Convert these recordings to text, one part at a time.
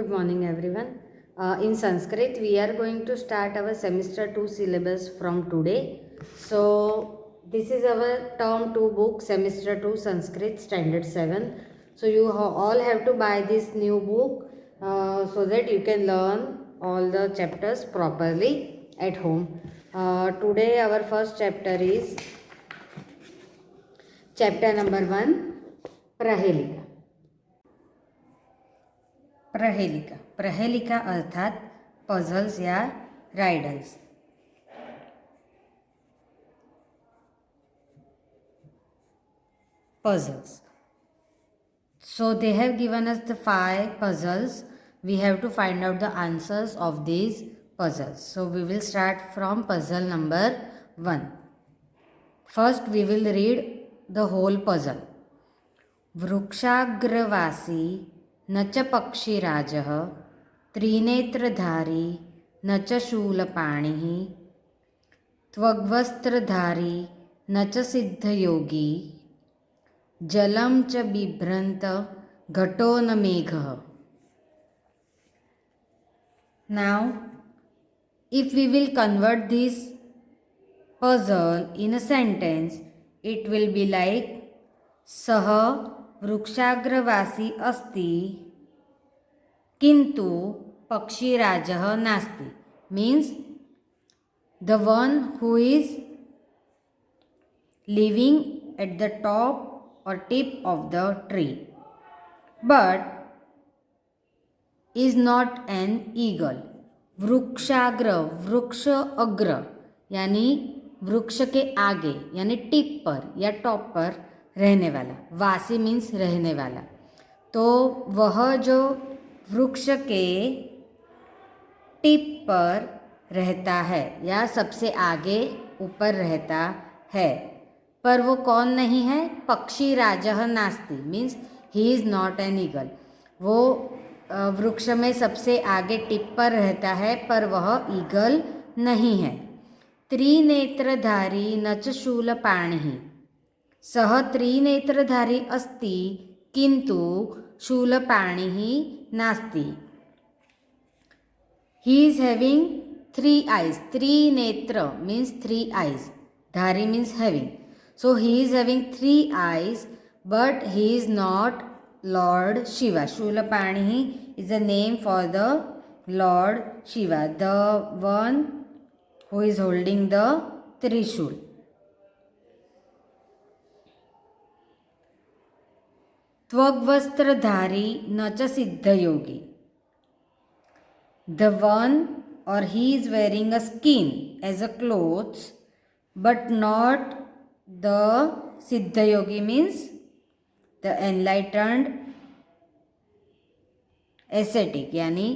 good morning everyone. In Sanskrit, we are going to start our semester 2 syllabus from today. So, this is our term 2 book, semester 2 Sanskrit standard 7. So, you all have to buy this new book so that you can learn all the chapters properly at home. Today, our first chapter is chapter number 1, Prahelika. प्रहेलिका प्रहेलिका अर्थात puzzles या राइडल्स. Puzzles. So they have given us the 5 puzzles. We have to find out the answers of these puzzles. So we will start from puzzle number 1. First we will read the whole puzzle. वृक्षाग्रवासी न च पक्षिराजः त्रिनेत्रधारी न च शूलपाणिः त्वग्वस्त्रधारी न च सिद्धयोगी जलं च बिभ्रन्त घटो न मेघः. Now, if we will convert this puzzle in a sentence, it will be like सः वृक्षाग्रवासी अस्ति किन्तु पक्षीराजः नास्ति. Means the one who is living at the top or tip of the tree but is not an eagle. वृक्षाग्र वृक्ष अग्र यानी वृक्ष के आगे यानी टिप पर या टॉप पर रहने वाला. वासी मीन्स रहने वाला. तो वह जो वृक्ष के टिप पर रहता है या सबसे आगे ऊपर रहता है, पर वो कौन नहीं है? पक्षी राजः नास्ति. Means he is not an eagle. वो वृक्ष में सबसे आगे टिप पर रहता है पर वह ईगल नहीं है. त्रिनेत्रधारी न च शूलपाणिः. सः त्रिनेत्रधारी अस्ति किन्तु शूलपाणिः नास्ति. He is having 3 eyes. Trinetra means 3 eyes. Dhari means having. So he is having 3 eyes but he is not Lord Shiva. Shulapanihi is a name for the Lord Shiva, the one who is holding the Trishul. त्वग्वस्त्रधारी न च सिद्धयोगी. The one or he is wearing a skin as a clothes but not the siddhayogi means the enlightened ascetic यानी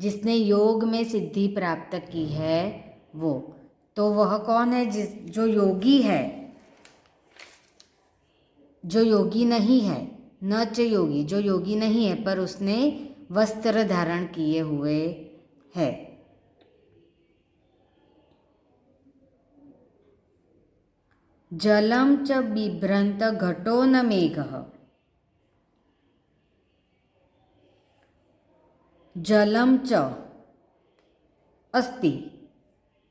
जिसने योग में सिद्धि प्राप्त की है वो. तो वह कौन है? जो योगी है, जो योगी नहीं है. न च योगी, जो योगी नहीं है पर उसने वस्त्र धारण किए हुए है. जलम च बिभ्रंत घटो न मेघः. जलम च अस्ति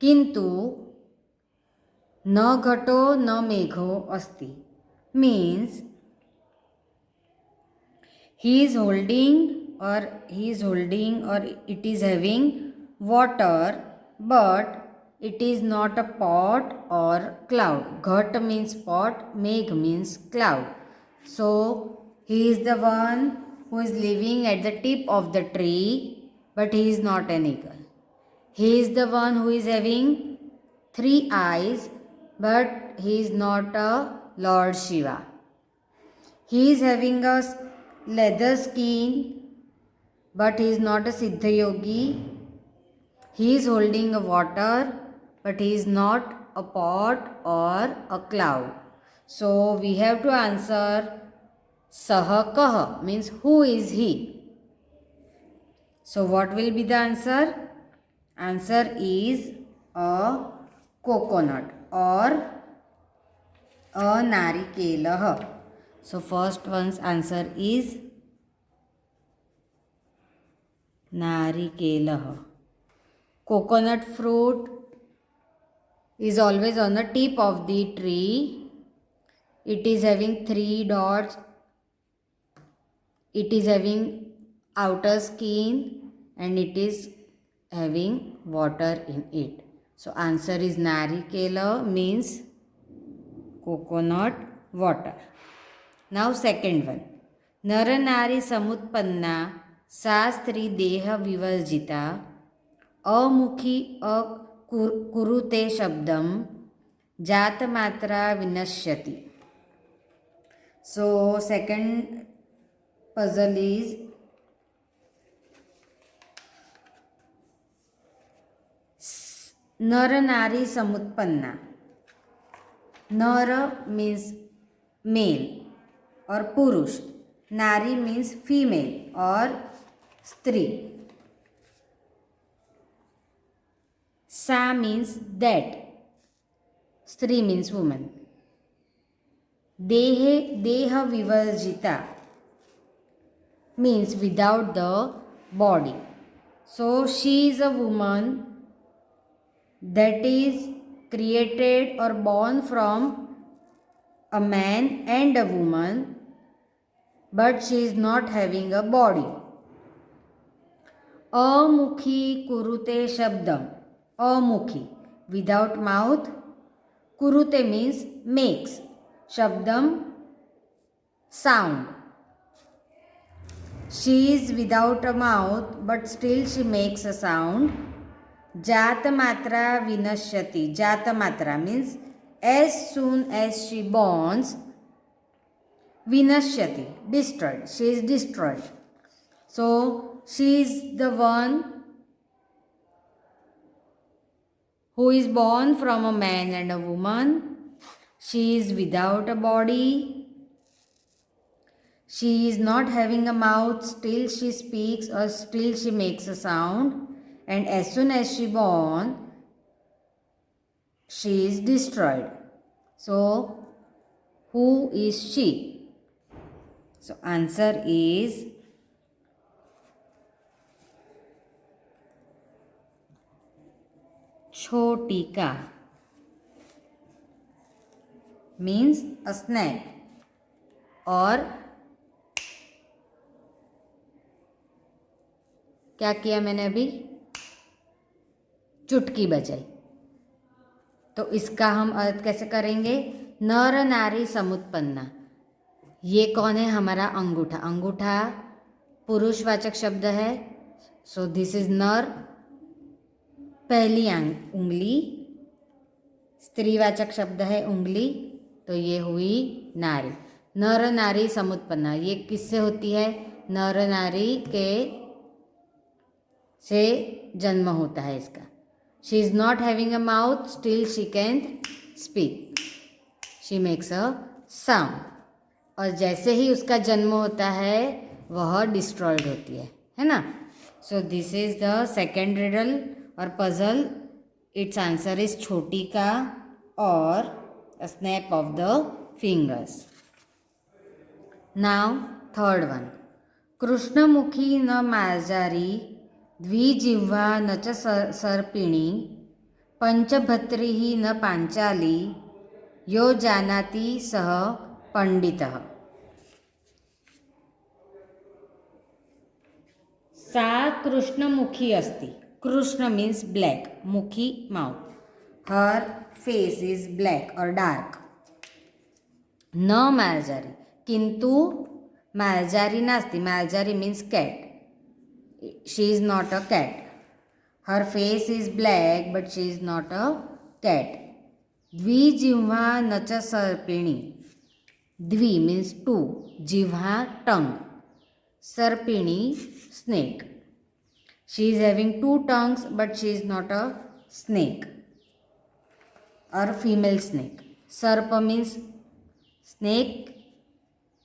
किंतु न घटो न मेघो अस्ति. Means he is holding or it is having water but it is not a pot or cloud. Ghat means pot, megh means cloud. So he is the one who is living at the tip of the tree but he is not an eagle. He is the one who is having 3 eyes but he is not a Lord Shiva. He is having a leather skin but he is not a siddha yogi. He is holding a water but he is not a pot or a cloud. So we have to answer saha kaha means who is he. So what will be the answer? Answer is a coconut or a narikelah. So first one's answer is नारिकेलः. Coconut fruit is always on the tip of the tree. It is having 3 dots. It is having outer skin and it is having water in it. So answer is narikela means coconut water. Now second one. नरनारी समुत्पन्ना सा स्त्री देह विवर्जिता अमुखी कुरुते शब्दम जातमात्रा विनश्यति. So second puzzle is नर नारी समुत्पन्ना. नर means male और पुरुष, नारी means female और स्त्री. सा means that, स्त्री means woman. देह विवर्जिता means without the body. So she is a woman that is created or born from a man and a woman, but she is not having a body. Amukhi kurute shabdam. Amukhi, without mouth. Kurute means makes. Shabdam, sound. She is without a mouth, but still she makes a sound. Jatamatra vinashyati. Jatamatra means as soon as she borns, vinashyati, destroyed. She is destroyed. So she is the one who is born from a man and a woman. She is without a body. She is not having a mouth, still she speaks or still she makes a sound. And as soon as she born, she is destroyed. So, who is she? So, answer is Chotika. Means a snake. और क्या किया मैंने अभी? चुटकी बजाई. तो इसका हम अर्थ कैसे करेंगे? नर नारी समुत्पन्ना. ये कौन है? हमारा अंगूठा. अंगूठा पुरुषवाचक शब्द है. सो दिस इज नर, पहली उंगली. स्त्रीवाचक शब्द है उंगली, तो ये हुई नारी. नर नारी समुत्पन्ना ये किससे होती है? नर नारी के से जन्म होता है इसका. She is not having a mouth, still she can speak. She makes a sound. और जैसे ही उसका जन्म होता है वह डिस्ट्रॉयड होती है ना. So this is the second riddle और पजल. इट्स आंसर इज छोटी का और snap of the fingers. Now third one. कृष्णमुखी न मार्जारी द्विजिह्वा न च सर्पिणी पंचभत्री न पांचाली यो जानाति सः पंडितः. सा कृष्णमुखी अस्ति. कृष्ण मीन्स ब्लैक, मुखी mouth. Her face is black और डार्क. न मार्जारी, किंतु मार्जारी नास्ति. मार्जारी means cat. She is not a cat. Her face is black, but she is not a cat. Dvijivha nacha sarpini. Dvi means two. Jivha, tongue. Sarpini, snake. She is having two tongues, but she is not a snake or female snake. Sarpa means snake,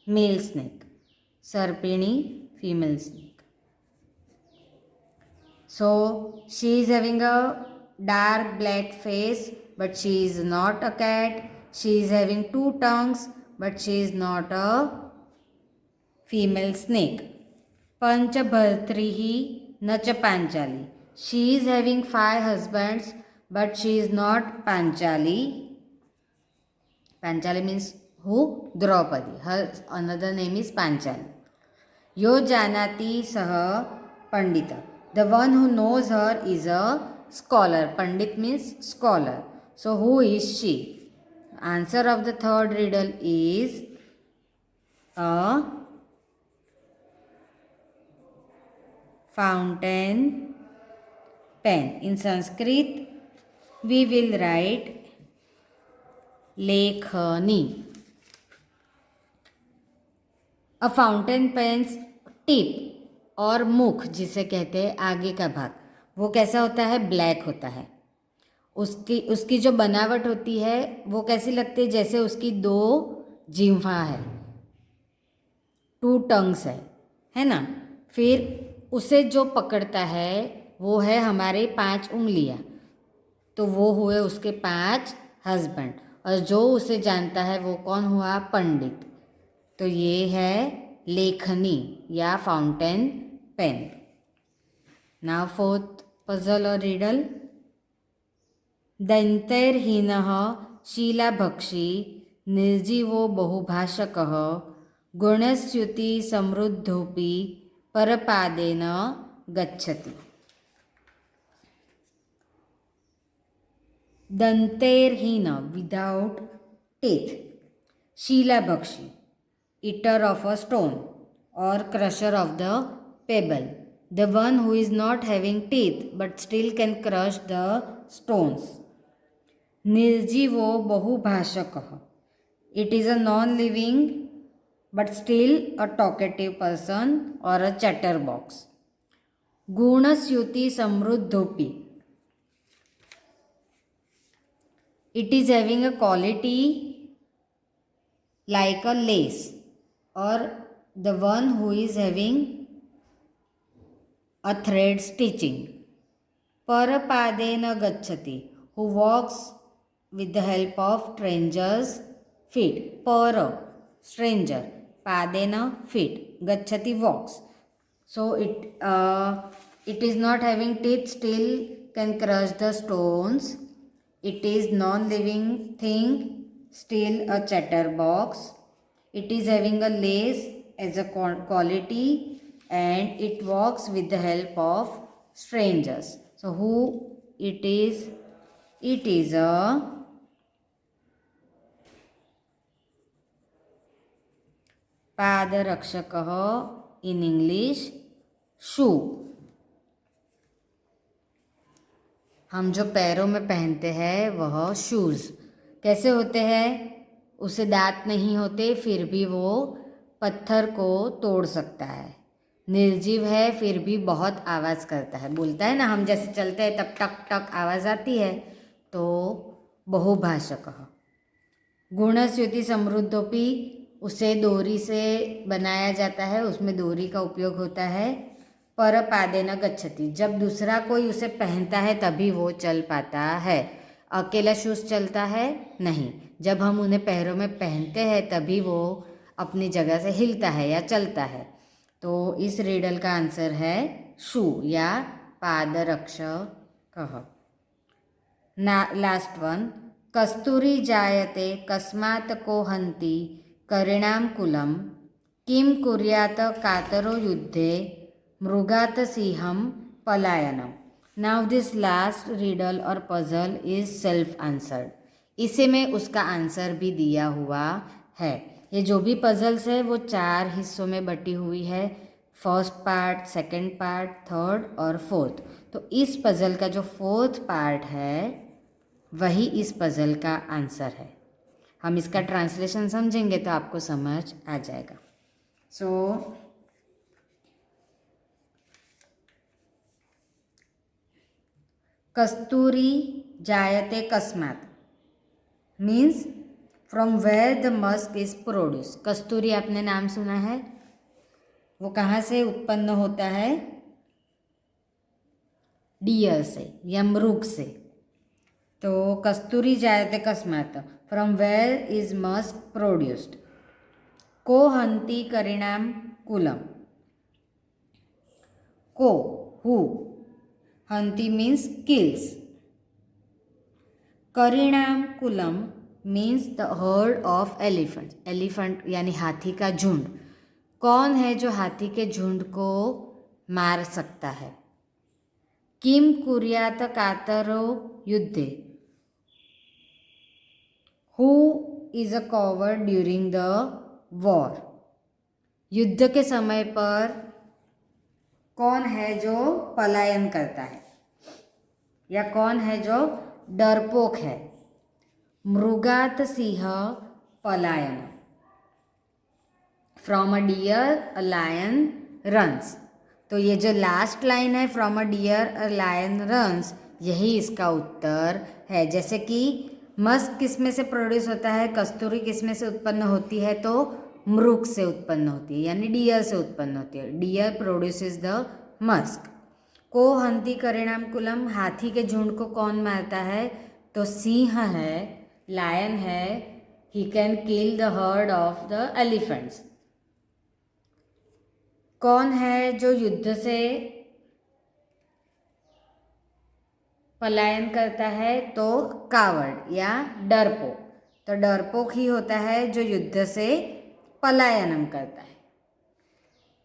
male snake. Sarpini, female snake. So she is having a dark black face, but she is not a cat. She is having two tongues, but she is not a female snake. Panchabhartrihi न च Panchali. She is having 5 husbands, but she is not Panchali. Panchali means who? Draupadi. Her another name is Panchali. Yo janati sah pandita. The one who knows her is a scholar. Pandit means scholar. So who is she? Answer of the third riddle is a fountain pen. In Sanskrit, we will write लेखनी. A fountain pens tip और मुख जिसे कहते हैं आगे का भाग, वो कैसा होता है? ब्लैक होता है. उसकी जो बनावट होती है वो कैसी लगती है? जैसे उसकी 2 जिह्वा है, 2 टंग्स है ना. फिर उसे जो पकड़ता है वो है हमारे 5 उंगलियां. तो वो हुए उसके 5 हस्बैंड. और जो उसे जानता है वो कौन हुआ? पंडित. तो ये है लेखनी या fountain pen. Now fourth puzzle और रिडल. दैन्तेर्हीनः शीलाभक्षी निर्जीवो बहुभाषकः गुणस्युति समृद्धोऽपि परपादेन गच्छति. दंतेरहीन without teeth. शीलाभक्षी eater of a stone or crusher of the pebble. The one who is not having teeth but still can crush the stones. निर्जीवो बहुभाषकः. It is a non-living but still a talkative person or a chatterbox. गुणस्युति समृद्धोऽपि. It is having a quality like a lace, or the one who is having a thread stitching. Parapadena gacchati, who walks with the help of strangers' feet. Para, stranger. Padena, feet. Gacchati, walks. So it is not having teeth, still can crush the stones. It is non-living thing, still a chatterbox. It is having a lace as a quality and it walks with the help of strangers. So who it is? It is a पादरक्षकः, in English shoe. हम जो पैरों में पहनते हैं वह shoes कैसे होते हैं? उसे दांत नहीं होते फिर भी वो पत्थर को तोड़ सकता है. निर्जीव है फिर भी बहुत आवाज़ करता है. बोलता है ना, हम जैसे चलते हैं तब टक टक आवाज़ आती है. तो बहुभाषकः. गुणस्युति समृद्धोऽपि, उसे डोरी से बनाया जाता है, उसमें डोरी का उपयोग होता है. परपादेन गच्छति, जब दूसरा कोई उसे पहनता है तभी वो चल पाता है. अकेला शूज़ चलता है नहीं. जब हम उन्हें पैरों में पहनते हैं तभी वो अपनी जगह से हिलता है या चलता है. तो इस रिडल का आंसर है शू या पादरक्षकः. Last one. कस्तूरी जायते कस्मात् को हन्ति करिणां कुलं किं कुर्यात् कातरो युद्धे मृगात Singham पलायनम. Now this last riddle और पजल इज सेल्फ आंसर्ड. इसे में उसका आंसर भी दिया हुआ है. ये जो भी पजल्स है वो 4 हिस्सों में बटी हुई है. First part, second part, third और फोर्थ. तो इस पजल का जो फोर्थ पार्ट है वही इस पजल का आंसर है. हम इसका ट्रांसलेशन समझेंगे तो आपको समझ आ जाएगा. सो कस्तूरी जायते कस्मात् means from where the musk is produce. कस्तूरी आपने नाम सुना है, वो कहाँ से उत्पन्न होता है? डियर से या मृग से. तो कस्तूरी जायते कस्मात्, from where is musk produced. को हंति करिणाम कुलम. को who. Hanti means kills. करिणाम कुलम means the herd of elephant. Elephant यानी हाथी का झुंड. कौन है जो हाथी के झुंड को मार सकता है? किम कुर्यात कातरो युद्धे. Who is a coward during the war. युद्ध के समय पर कौन है जो पलायन करता है या कौन है जो डरपोक है? मृगात सिंह पलायन. From a deer a lion runs. तो ये जो लास्ट लाइन है from a deer a lion runs, यही इसका उत्तर है. जैसे कि मस्क किस में से प्रोड्यूस होता है, कस्तूरी किस में से उत्पन्न होती है, तो मृग से उत्पन्न होती है यानी डियर से उत्पन्न होती है. Deer produces the musk. को हंती करिणाम कुलम. हाथी के झुंड को कौन मारता है? तो सिंह है, लायन है. He can kill the herd of the elephants. कौन है जो युद्ध से पलायन करता है? तो कावर्ड या डरपोक. तो डरपोक ही होता है जो युद्ध से पलायनम करता है.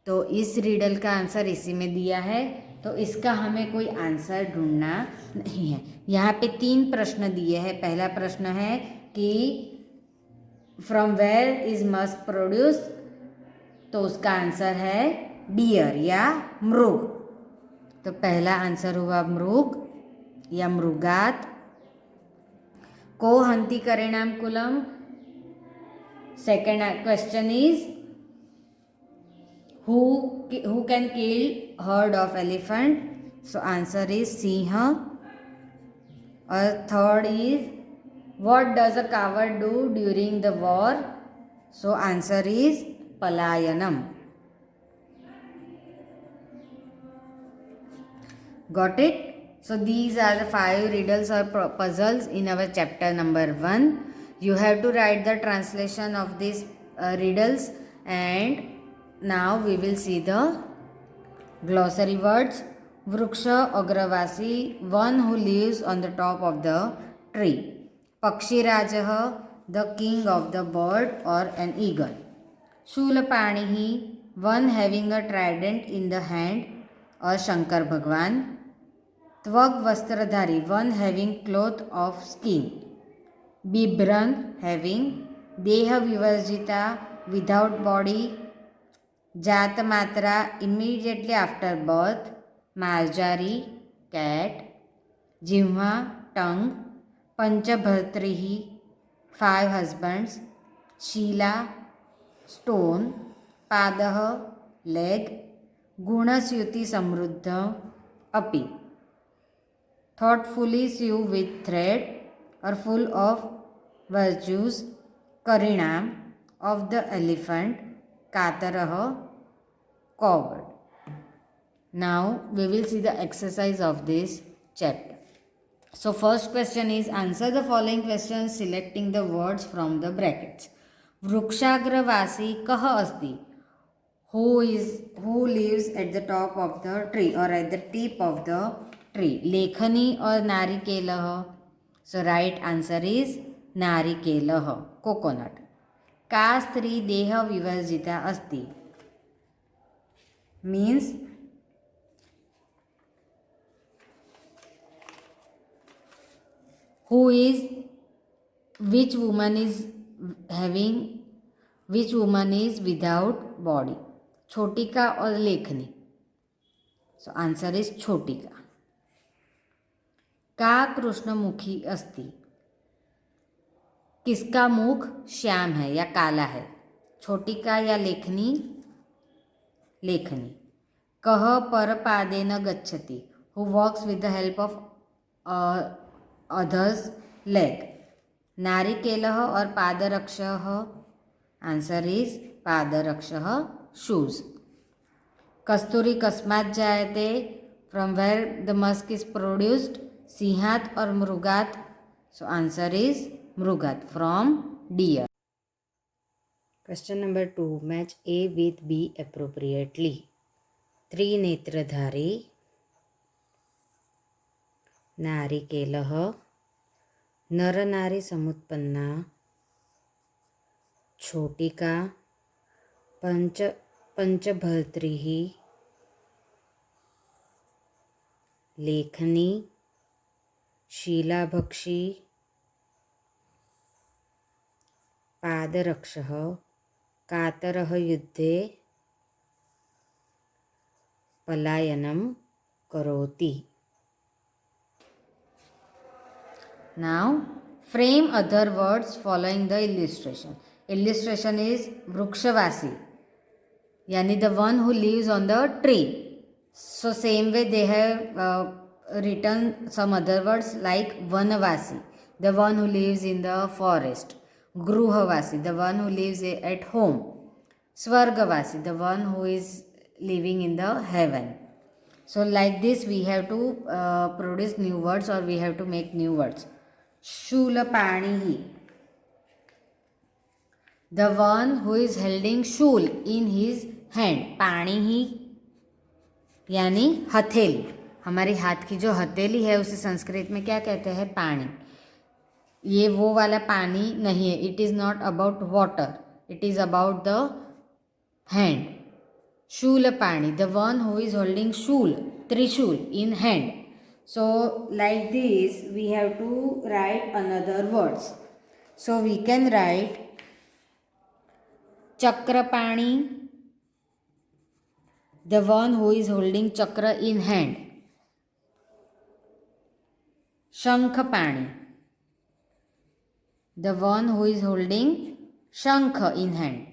तो इस रीडल का आंसर इसी में दिया है. तो इसका हमें कोई आंसर ढूंढना नहीं है. यहाँ पे 3 प्रश्न दिए हैं. पहला प्रश्न है कि from where is musk produce, तो उसका आंसर है डियर या मृग. तो पहला आंसर हुआ मृग या मृगात. को हंती करिणाम कुलम. Second question is who can kill herd of elephant. So answer is सिंह. और third is what does a coward do during the war. So answer is palayanam. Got it? So these are the 5 riddles or puzzles in our chapter number 1. You have to write the translation of these riddles, and now we will see the glossary words. Vruksha agravasi, one who lives on the top of the tree. Pakshirajah, the king of the bird or an eagle. Shulapanihi, one having a trident in the hand or Shankar Bhagwan. Tvag vastradhari, one having cloth of skin. Bibran, having. Deha vivarjita, without body. Jata matra, immediately after birth. Marjari, cat. Jimha, tongue. Panchabhartrihi, 5 husbands. Sheela, stone. Padah, leg. Gunasyuti samruddha, api. Thoughtfully sew with thread or full of virtues. Karinam, of the elephant. Katarah, coward. Now we will see the exercise of this chapter. So first question is answer the following questions selecting the words from the brackets. Vrukshagravasi kah asti. Who lives at the top of the tree or at the tip of the tree. Lekhani or narikelah. So right answer is narikelah, coconut. का स्त्री देह विवर्जिता अस्ति means who is, which woman is having, which woman is without body. छोटिका और लेखनी. So answer is छोटिका. का कृष्णमुखी अस्ति. किसका मुख श्याम है या काला है? छोटिका या लेखनी? लेखनी. कह परपादेन गच्छति. Who walks with the help of others leg. नारिकेलः और पादरक्षः. आंसर इज पादरक्षः, शूज. कस्तूरी कस्मात् जायते. From where the musk is produced. सिंहात और मृगात. सो आंसर इज मृगात, from deer. Question number 2. Match A with B appropriately. त्रिनेत्रधारी, नारिकेलः नरनारी समुत्पन्ना छोटिका पंचभर्तृः लेखनी शीलाभक्षी पादरक्षः कातरः युद्धे पलायनं करोति. Now frame other words following the illustration. Illustration is Vrukshvasi, yani the one who lives on the tree. So same way they have written some other words like Vanavasi, the one who lives in the forest. Gruhavasi, the one who lives at home. Swargavasi, the one who is living in the heaven. So like this we have to produce new words, or we have to make new words. Shulapanihi, the one who is holding shul in his hand. पाणिहि यानी हथेली. हमारी हाथ की जो हथेली है उसे संस्कृत में क्या कहते हैं? पानी. ये वो वाला पानी नहीं है. It is not about water, it is about the hand. शूलपाणि, the one who is holding शूल, त्रिशूल in hand. So like this we have to write another words. So we can write Chakrapani, the one who is holding chakra in hand. Shankhapani, the one who is holding shankha in hand.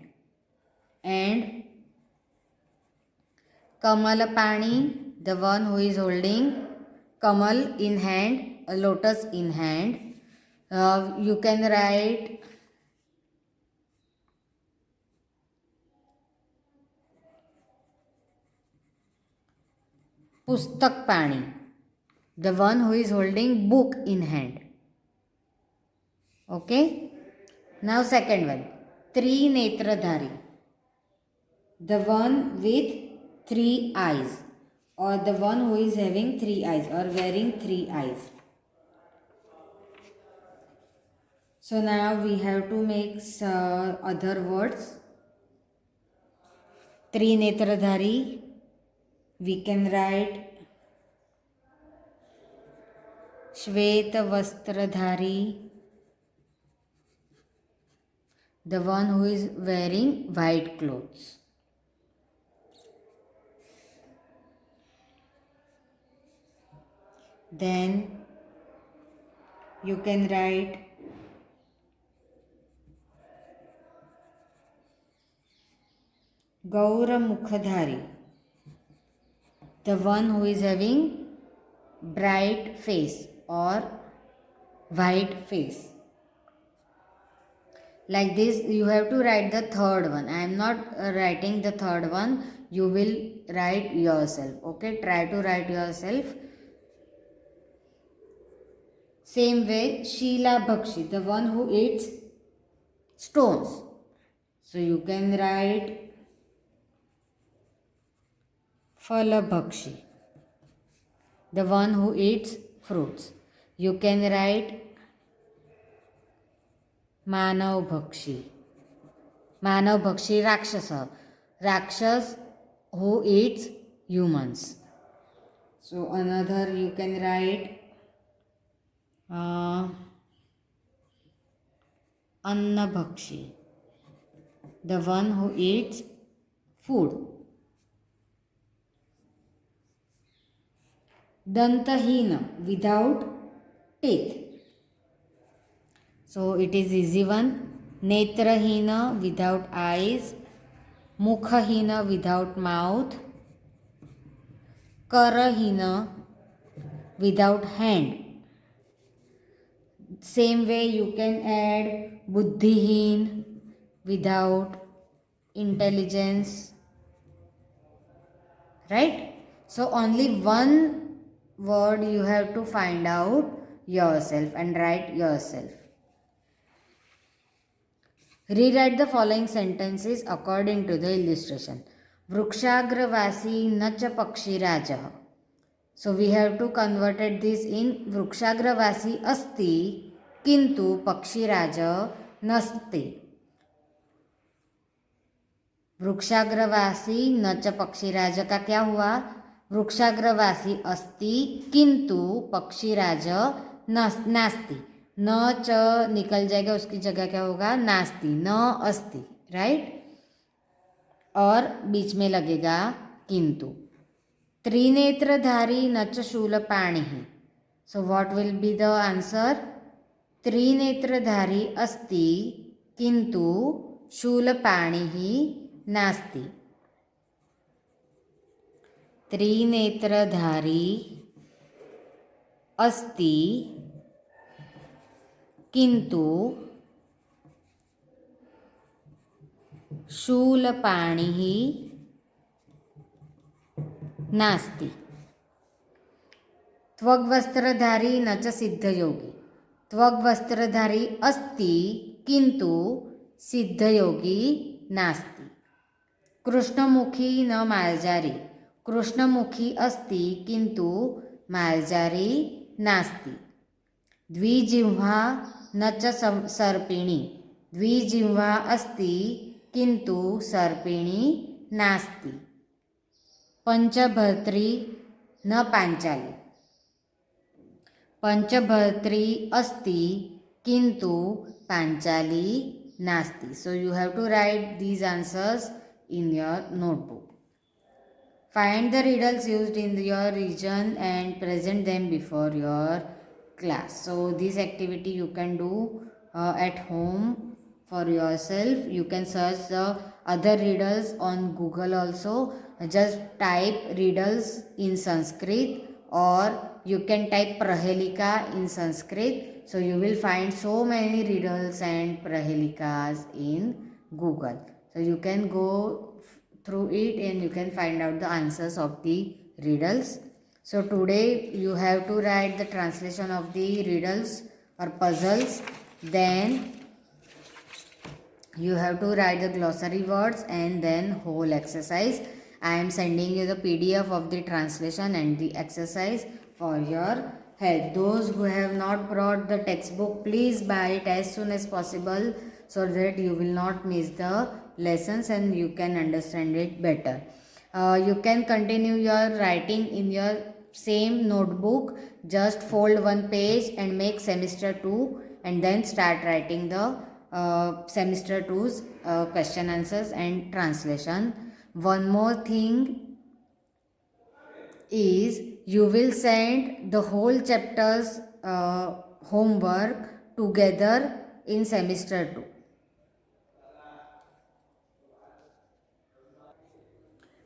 And Kamalapani, the one who is holding kamal in hand, a lotus in hand. You can write Pustakpani, the one who is holding book in hand. Okay. Now second one, Trinetradhari, the one with 3 eyes, or the one who is having 3 eyes or wearing 3 eyes. So now we have to make other words. Trinetradhari, we can write Shvetavastradhari, the one who is wearing white clothes. Then you can write Gauramukhadhari, the one who is having bright face or white face. Like this you have to write the third one. I am not writing the third one. You will write yourself. Okay, try to write yourself. Same way, Sheela Bhakshi, the one who eats stones. So you can write Phala Bhakshi, the one who eats fruits. You can write Manav Bhakshi. Manav Bhakshi Rakshasa, Rakshas who eats humans. So another you can write Anna Bhakshi, the one who eats food. Dantahina, without teeth. So it is easy one. Netrahina, without eyes. Mukhahina, without mouth. Karahina, without hand. Same way you can add Buddhihin, without intelligence. Right? So only one word you have to find out yourself and write yourself. Rewrite the following sentences according to the illustration. Vrukshagravasi nacha pakshirajah. So we have to converted this in वृक्षाग्रवासी अस्ति किंतु पक्षीराज नस्ति. वृक्षाग्रवासी न च पक्षीराज का क्या हुआ? वृक्षाग्रवासी अस्ति किंतु पक्षीराज नास्ति. न च निकल जाएगा, उसकी जगह क्या होगा? नास्ति, न अस्ति, राइट. और बीच में लगेगा किंतु. त्रिनेत्रधारी न च शूलपाणिः. So what will be the answer? त्रिनेत्रधारी अस्ति किंतु शूलपाणिः नास्ति. त्रिनेत्रधारी अस्ति किंतु शूलपाणिः नास्ति. त्वग्वस्त्रधारी न च सिद्धयोगी. त्वग्वस्त्रधारी अस्ति किंतु सिद्धयोगी नास्ति. कृष्णमुखी न मार्जारी. कृष्णमुखी अस्ति किंतु मार्जारी नास्ति. द्विजिह्वा न च सर्पिणी. द्विजिह्वा अस्ति किंतु सर्पिणी नास्ति. पंचभर्त्री न पांचाली. पंचभर्त्री अस्ति किंतु पांचाली नास्ति. So you have to write these answers in your notebook. Find the riddles used in your region and present them before your class. So this activity you can do at home for yourself. You can search the other riddles on Google also. Just type riddles in Sanskrit or you can type prahelika in Sanskrit. So you will find so many riddles and prahelikas in Google. So you can go through it and you can find out the answers of the riddles. So today you have to write the translation of the riddles or puzzles. Then you have to write the glossary words and then whole exercise. I am sending you the PDF of the translation and the exercise for your help. Those who have not brought the textbook, please buy it as soon as possible so that you will not miss the lessons and you can understand it better. You can continue your writing in your same notebook. Just fold one page and make semester 2 and then start writing the semester 2's question answers and translation. One more thing is you will send the whole chapters homework together in semester 2.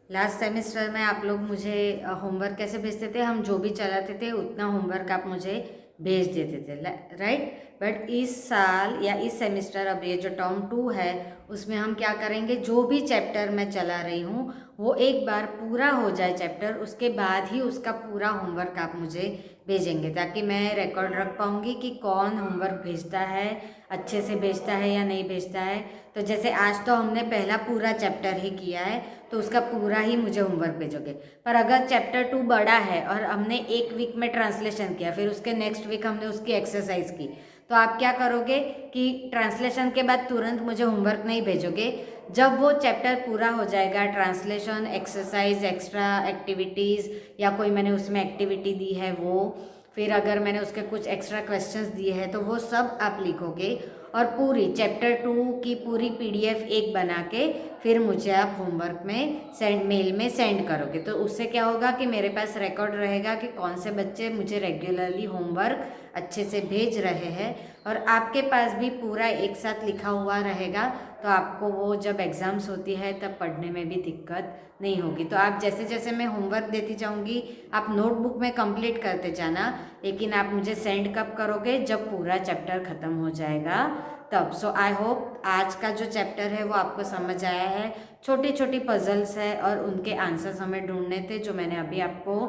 Last semester में आप लोग मुझे homework कैसे भेजते थे? हम जो भी चलाते थे उतना होमवर्क आप मुझे भेज देते थे, राइट. बट इस साल या इस सेमेस्टर अब ये जो टर्म 2 है उसमें हम क्या करेंगे, जो भी चैप्टर मैं चला रही हूँ वो एक बार पूरा हो जाए चैप्टर, उसके बाद ही उसका पूरा होमवर्क आप मुझे भेजेंगे ताकि मैं रिकॉर्ड रख पाऊँगी कि कौन होमवर्क भेजता है, अच्छे से भेजता है या नहीं भेजता है. तो जैसे आज तो हमने पहला पूरा चैप्टर ही किया है तो उसका पूरा ही मुझे होमवर्क भेजोगे. पर अगर चैप्टर 2 बड़ा है और हमने एक वीक में ट्रांसलेशन किया, फिर उसके नेक्स्ट वीक हमने उसकी एक्सरसाइज की, तो आप क्या करोगे कि ट्रांसलेशन के बाद तुरंत मुझे होमवर्क नहीं भेजोगे. जब वो चैप्टर पूरा हो जाएगा, ट्रांसलेशन, एक्सरसाइज, एक्स्ट्रा एक्टिविटीज़ या कोई मैंने उसमें एक्टिविटी दी है वो, फिर अगर मैंने उसके कुछ एक्स्ट्रा क्वेश्चंस दिए हैं तो वो सब आप लिखोगे और पूरी चैप्टर 2 की पूरी PDF एक बना के फिर मुझे आप होमवर्क में मेल में सेंड करोगे. तो उससे क्या होगा कि मेरे पास रिकॉर्ड रहेगा कि कौन से बच्चे मुझे रेगुलरली होमवर्क अच्छे से भेज रहे हैं और आपके पास भी पूरा एक साथ लिखा हुआ रहेगा. तो आपको वो जब एग्ज़ाम्स होती है तब पढ़ने में भी दिक्कत नहीं होगी. तो आप जैसे जैसे मैं होमवर्क देती जाऊँगी आप नोटबुक में कंप्लीट करते जाना, लेकिन आप मुझे सेंड कब करोगे? जब पूरा चैप्टर ख़त्म हो जाएगा तब. सो आई होप आज का जो चैप्टर है वो आपको समझ आया है. छोटी छोटी पजल्स है और उनके आंसर्स हमें ढूंढने थे जो मैंने अभी आपको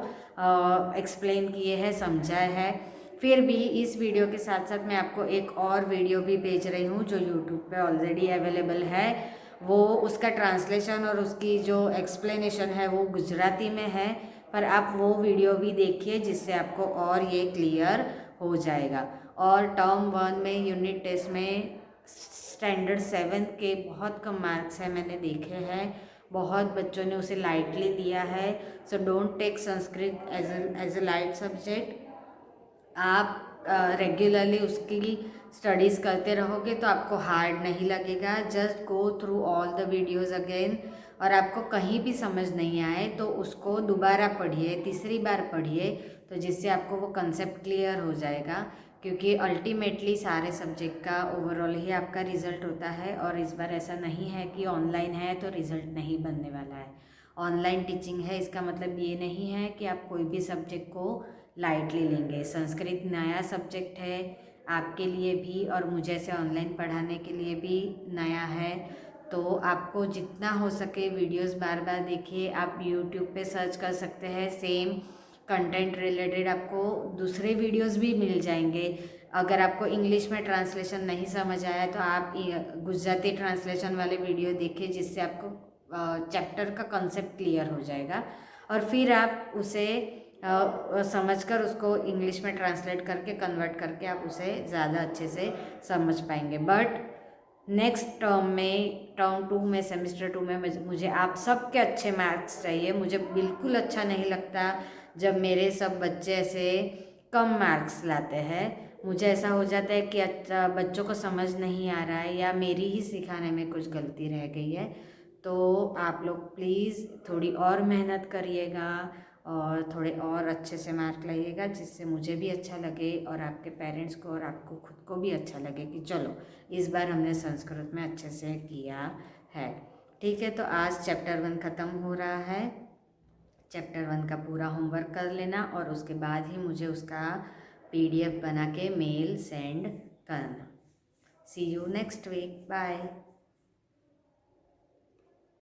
एक्सप्लेन किए हैं, समझाया है. फिर भी इस वीडियो के साथ साथ मैं आपको एक और वीडियो भी भेज रही हूँ जो यूट्यूब पे ऑलरेडी अवेलेबल है. वो उसका ट्रांसलेशन और उसकी जो एक्सप्लेनेशन है वो गुजराती में है. पर आप वो वीडियो भी देखिए जिससे आपको और ये क्लियर हो जाएगा। और टर्म 1 में यूनिट टेस्ट में स्टैंडर्ड 7 के बहुत कम मार्क्स हैं, मैंने देखे हैं, बहुत बच्चों ने उसे लाइटली लिया है। So don't take Sanskrit as a light subject. आप रेगुलरली उसकी स्टडीज़ करते रहोगे तो आपको हार्ड नहीं लगेगा। Just go through all the videos again, और आपको कहीं भी समझ नहीं आए तो उसको दोबारा पढ़िए, तीसरी बार पढ़िए, तो जिससे आपको वो कंसेप्ट क्लियर हो जाएगा। क्योंकि अल्टीमेटली सारे सब्जेक्ट का ओवरऑल ही आपका रिज़ल्ट होता है, और इस बार ऐसा नहीं है कि ऑनलाइन है तो रिज़ल्ट नहीं बनने वाला है। ऑनलाइन टीचिंग है, इसका मतलब ये नहीं है कि आप कोई भी सब्जेक्ट को लाइटली लेंगे। संस्कृत नया सब्जेक्ट है आपके लिए भी, और मुझे से ऑनलाइन पढ़ाने के लिए भी नया है। तो आपको जितना हो सके वीडियोस बार बार देखिए। आप यूट्यूब पे सर्च कर सकते हैं, सेम कंटेंट रिलेटेड आपको दूसरे वीडियोस भी मिल जाएंगे। अगर आपको इंग्लिश में ट्रांसलेशन नहीं समझ आया तो आप गुजराती ट्रांसलेशन वाले वीडियो देखिए, जिससे आपको चैप्टर का कंसेप्ट क्लियर हो जाएगा, और फिर आप उसे समझकर उसको इंग्लिश में ट्रांसलेट करके कन्वर्ट करके आप उसे ज़्यादा अच्छे से समझ पाएंगे। बट नेक्स्ट टर्म में, टर्म 2 में, सेमेस्टर 2 में मुझे आप सबके अच्छे मार्क्स चाहिए। मुझे बिल्कुल अच्छा नहीं लगता जब मेरे सब बच्चे ऐसे कम मार्क्स लाते हैं। मुझे ऐसा हो जाता है कि अच्छा बच्चों को समझ नहीं आ रहा है, या मेरी ही सिखाने में कुछ गलती रह गई है। तो आप लोग प्लीज़ थोड़ी और मेहनत करिएगा और थोड़े और अच्छे से मार्क लाइएगा, जिससे मुझे भी अच्छा लगे और आपके पेरेंट्स को और आपको खुद को भी अच्छा लगे कि चलो इस बार हमने संस्कृत में अच्छे से किया है। ठीक है, तो आज चैप्टर 1 ख़त्म हो रहा है। चैप्टर 1 का पूरा होमवर्क कर लेना, और उसके बाद ही मुझे उसका PDF बना के मेल सेंड करना। सी यू नेक्स्ट वीक, बाय।